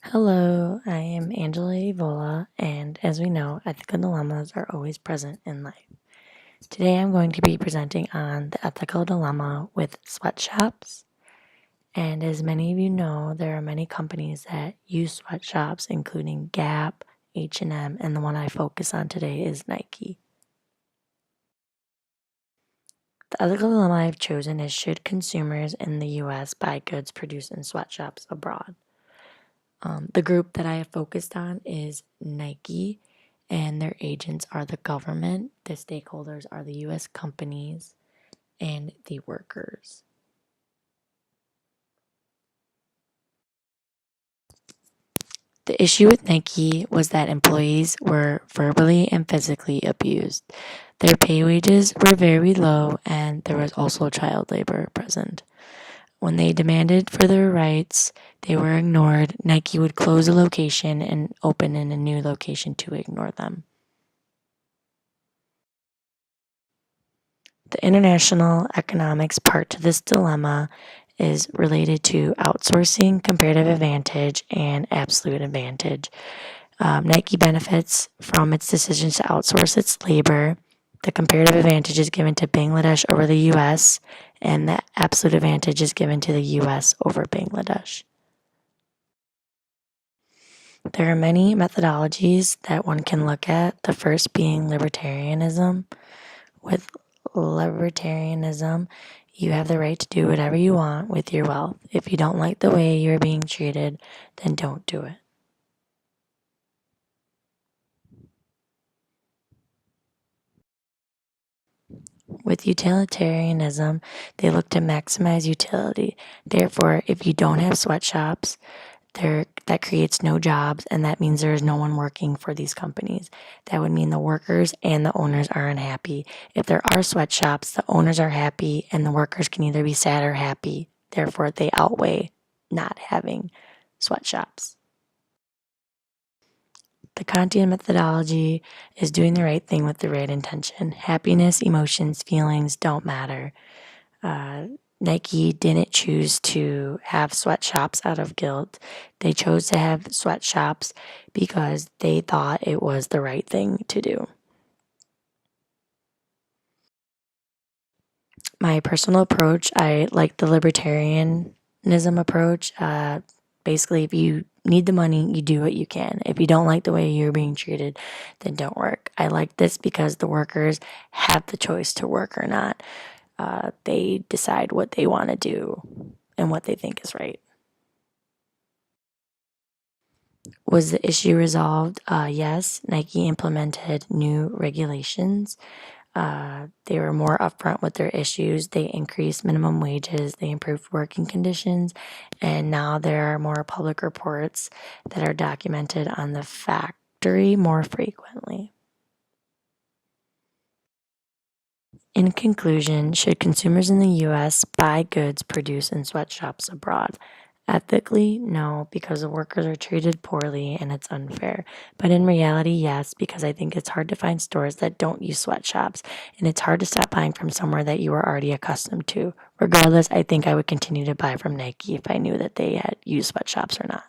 Hello, I am Angela Evola, and as we know, ethical dilemmas are always present in life. Today I'm going to be presenting on the ethical dilemma with sweatshops. And as many of you know, there are many companies that use sweatshops, including Gap, H&M, and the one I focus on today is Nike. The ethical dilemma I've chosen is, should consumers in the US buy goods produced in sweatshops abroad? The group that I have focused on is Nike, and their agents are the government, the stakeholders are the US companies, and the workers. The issue with Nike was that employees were verbally and physically abused. Their pay wages were very low, and there was also child labor present. When they demanded for their rights, they were ignored. Nike would close a location and open in a new location to ignore them. The international economics part to this dilemma is related to outsourcing, comparative advantage, and absolute advantage. Nike benefits from its decision to outsource its labor. The comparative advantage is given to Bangladesh over the US, and the absolute advantage is given to the US over Bangladesh. There are many methodologies that one can look at, the first being libertarianism. With libertarianism, you have the right to do whatever you want with your wealth. If you don't like the way you're being treated, then don't do it. With utilitarianism, they look to maximize utility. Therefore, if you don't have sweatshops, that creates no jobs, and that means there is no one working for these companies. That would mean the workers and the owners are unhappy. If there are sweatshops, the owners are happy, and the workers can either be sad or happy. Therefore, they outweigh not having sweatshops. The Kantian methodology is doing the right thing with the right intention. Happiness, emotions, feelings don't matter. Nike didn't choose to have sweatshops out of guilt. They chose to have sweatshops because they thought it was the right thing to do. My personal approach, I like the libertarianism approach. Basically, if you need the money, you do what you can. If you don't like the way you're being treated, then don't work. I like this because the workers have the choice to work or not. They decide what they want to do and what they think is right. Was the issue resolved? Yes. Nike implemented new regulations. They were more upfront with their issues. They increased minimum wages. They improved working conditions. And now there are more public reports that are documented on the factory more frequently. In conclusion, should consumers in the US buy goods produced in sweatshops abroad? Ethically, no, because the workers are treated poorly and it's unfair. But in reality, yes, because I think it's hard to find stores that don't use sweatshops, and it's hard to stop buying from somewhere that you are already accustomed to. Regardless, I think I would continue to buy from Nike if I knew that they had used sweatshops or not.